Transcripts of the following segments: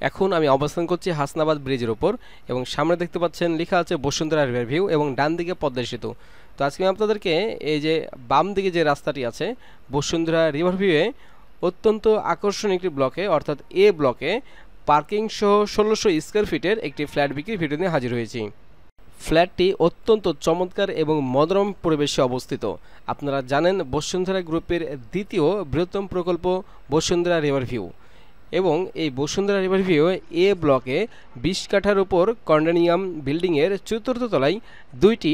এখন আমি অবস্থান করছি হাসনাবাদ ব্রিজের উপর এবং সামনে দেখতে পাচ্ছেন লেখা আছে বসুন্ধরা রিভার ভিউ এবং ডান দিকে পদ্মা সেতু। তো আজকে আমি আপনাদেরকে এই যে বাম দিকে যে রাস্তাটি আছে বসুন্ধরা রিভার ভিউয়ে অত্যন্ত আকর্ষণীয় একটি ব্লকে অর্থাৎ এ ব্লকে পার্কিং সহ ১৬০০ স্কয়ার ফিটের একটি ফ্ল্যাট বিক্রির ভিডিও নিয়ে হাজির হয়েছি। ফ্ল্যাটটি অত্যন্ত চমৎকার এবং মনোরম পরিবেশে অবস্থিত। আপনারা জানেন বসুন্ধরা গ্রুপের দ্বিতীয় বৃহত্তম প্রকল্প বসুন্ধরা রিভার ভিউ এবং এই বসুন্ধরা রিভার ভিউ এ ব্লকে ২০ কাঠার উপর কন্ডোমিনিয়াম বিল্ডিংয়ের চতুর্থ তলায় দুইটি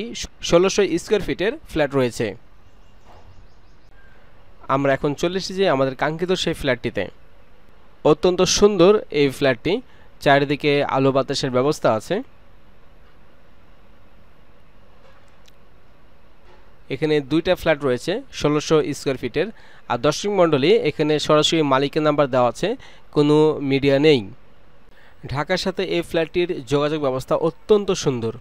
১৬০০ স্কয়ার ফিটের ফ্ল্যাট রয়েছে। আমরা এখন চলে এসেছি আমাদের কাঙ্ক্ষিত সেই ফ্ল্যাটটিতে। অত্যন্ত সুন্দর এই ফ্ল্যাটটি, চারিদিকে আলো বাতাসের ব্যবস্থা আছে। এখানে দুইটা ফ্ল্যাট রয়েছে ১৬০০ স্কয়ার ফিটের। আর দর্শক মণ্ডলী, এখানে সরাসরি মালিকের নাম্বার দেওয়া আছে, কোনো মিডিয়া নেই। ঢাকার সাথে এই ফ্ল্যাটটির যোগাযোগ ব্যবস্থা অত্যন্ত সুন্দর।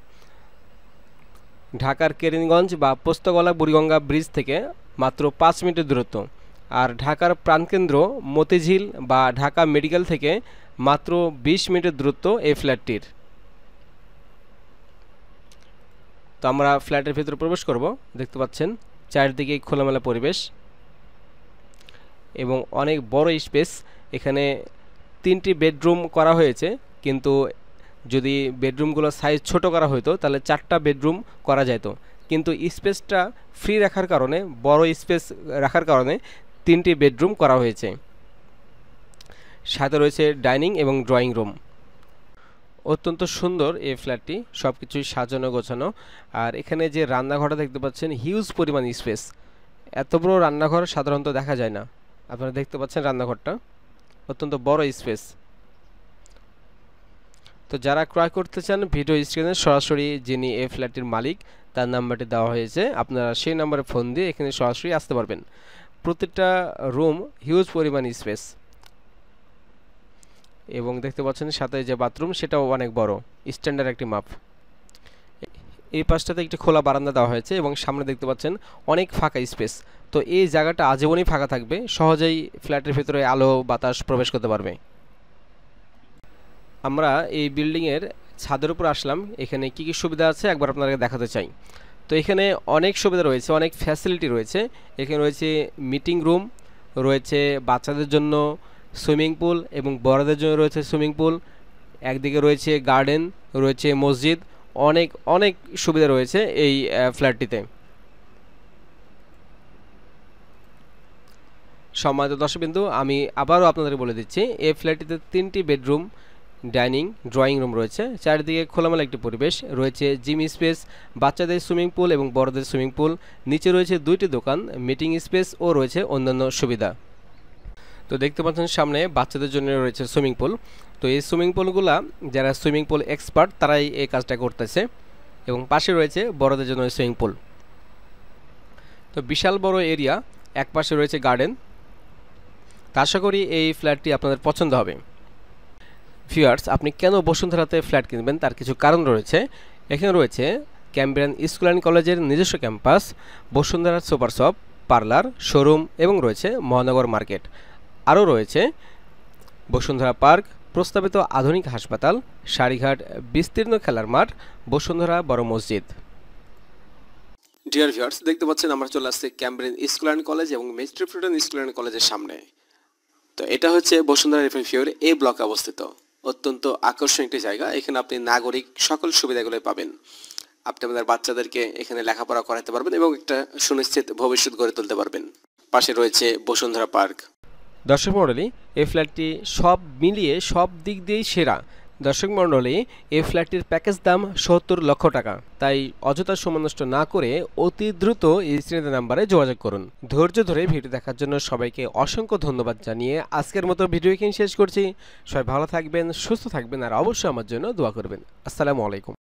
ঢাকার কেরানীগঞ্জ বা পোস্তগোলা বুড়িগঙ্গা ব্রিজ থেকে মাত্র ৫ মিনিটের দূরত্ব, আর ঢাকার প্রাণকেন্দ্র মতিঝিল বা ঢাকা মেডিকেল থেকে মাত্র ২০ মিনিটের দূরত্ব এই ফ্ল্যাটটির। তো আমরা ফ্ল্যাটের ভিতরে প্রবেশ করব। দেখতে পাচ্ছেন চারদিকে খোলামেলা পরিবেশ এবং অনেক বড় স্পেস। এখানে ৩টি বেডরুম করা হয়েছে, কিন্তু যদি বেডরুমগুলো সাইজ ছোট করা হতো তাহলে 4টা বেডরুম করা যেত, কিন্তু স্পেসটা ফ্রি রাখার কারণে, বড় স্পেস রাখার কারণে 3টি বেডরুম করা হয়েছে। সাথে রয়েছে ডাইনিং এবং ড্রয়িং রুম। অত্যন্ত সুন্দর এই ফ্ল্যাটটি, সব কিছুই সাজানো গোছানো। আর এখানে যে রান্নাঘরটা দেখতে পাচ্ছেন, হিউজ পরিমাণ স্পেস। এত বড় রান্নাঘর সাধারণত দেখা যায় না। আপনারা দেখতে পাচ্ছেন রান্নাঘরটা অত্যন্ত বড় স্পেস। তো যারা ক্রয় করতে চান, ভিডিও স্ক্রিনে সরাসরি যিনি এই ফ্ল্যাটটির মালিক তার নাম্বারটি দেওয়া হয়েছে, আপনারা সেই নাম্বারে ফোন দিয়ে এখানে সরাসরি আসতে পারবেন। প্রত্যেকটা রুম হিউজ পরিমাণ স্পেস এবং দেখতে পাচ্ছেন সাথে যে বাথরুম সেটাও অনেক বড়, স্ট্যান্ডার্ড একটি মাপ। এই পাশটাতে একটি খোলা বারান্দা দেওয়া হয়েছে এবং সামনে দেখতে পাচ্ছেন অনেক ফাঁকা স্পেস। তো এই জায়গাটা আজীবনই ফাঁকা থাকবে, সহজেই ফ্ল্যাটের ভিতরে আলো বাতাস প্রবেশ করতে পারবে। আমরা এই বিল্ডিংয়ের ছাদের উপর আসলাম। এখানে কি কি সুবিধা আছে একবার আপনাদেরকে দেখাতে চাই। তো এখানে অনেক সুবিধা রয়েছে, অনেক ফ্যাসিলিটি রয়েছে। এখানে রয়েছে মিটিং রুম, রয়েছে বাচ্চাদের জন্য সুইমিং পুল এবং বড়দের জন্য রয়েছে সুইমিং পুল। একদিকে রয়েছে গার্ডেন, রয়েছে মসজিদ, অনেক অনেক সুবিধা রয়েছে এই ফ্ল্যাটটিতে। সম্মানিত দর্শকবৃন্দ, আমি আবারও আপনাদের বলে দিচ্ছি, এই ফ্ল্যাটটিতে 3টি বেডরুম, ডাইনিং, ড্রয়িং রুম রয়েছে। চারিদিকে খোলামেলা একটি পরিবেশ, রয়েছে জিম স্পেস, বাচ্চাদের সুইমিং পুল এবং বড়দের সুইমিং পুল। নিচে রয়েছে 2টি দোকান, মিটিং স্পেস ও রয়েছে অন্যান্য সুবিধা। তো দেখতে পাচ্ছেন সামনে বাচ্চাদের জন্য রয়েছে সুইমিং পুল। তো এই সুইমিং পুলগুলা যারা সুইমিং পুল এক্সপার্ট তারাই এই কাজটা করতেছে এবং পাশে রয়েছে বড়দের জন্য সুইমিং পুল। তো বিশাল বড় এরিয়া, এক পাশে রয়েছে গার্ডেন। আশা করি এই ফ্ল্যাটটি আপনাদের পছন্দ হবে। ভিউয়ার্স, আপনি কেন বসুন্ধরাতে ফ্ল্যাট কিনবেন তার কিছু কারণ রয়েছে। এখানে রয়েছে ক্যাম্ব্রিয়ান স্কুল অ্যান্ড কলেজের নিজস্ব campus, Bashundhara super shop, parlour, showroom এবং রয়েছে মহানগর মার্কেট। আরও রয়েছে বসুন্ধরা পার্ক, প্রস্তাবিত আধুনিক হাসপাতাল, সারিঘাট, বিস্তীর্ণ খেলার মাঠ, বসুন্ধরা বড় মসজিদ। ডিয়ার ভিউয়ার্স, দেখতে পাচ্ছেন আমরা চলে আসছি ক্যাম্ব্রিয়ান স্কুল অ্যান্ড কলেজ এবং মেট্রোপলিটন স্কুল অ্যান্ড কলেজের সামনে। তো এটা হচ্ছে বসুন্ধরা রিভার ভিউর এ ব্লকে অবস্থিত। অত্যন্ত আকর্ষণীয় একটি জায়গা। এখানে আপনি নাগরিক সকল সুবিধাগুলো পাবেন। আপনি আপনাদের বাচ্চাদেরকে এখানে লেখাপড়া করাতে পারবেন এবং একটা সুনিশ্চিত ভবিষ্যৎ গড়ে তুলতে পারবেন। পাশে রয়েছে বসুন্ধরা পার্ক। দর্শক মণ্ডলী, এই ফ্ল্যাটটি সব মিলিয়ে সব দিক দিয়েই সেরা। দর্শক মণ্ডলী, এই ফ্ল্যাটটির প্যাকেজ দাম ৭০ লক্ষ টাকা। তাই অযথা সময় নষ্ট না করে অতি দ্রুত এই স্ক্রিনের নাম্বারে যোগাযোগ করুন। ধৈর্য ধরে ভিডিও দেখার জন্য সবাইকে অসংখ্য ধন্যবাদ জানিয়ে আজকের মতো ভিডিও এখানে শেষ করছি। সবাই ভালো থাকবেন, সুস্থ থাকবেন আর অবশ্যই আমার জন্য দোয়া করবেন। আসসালামু আলাইকুম।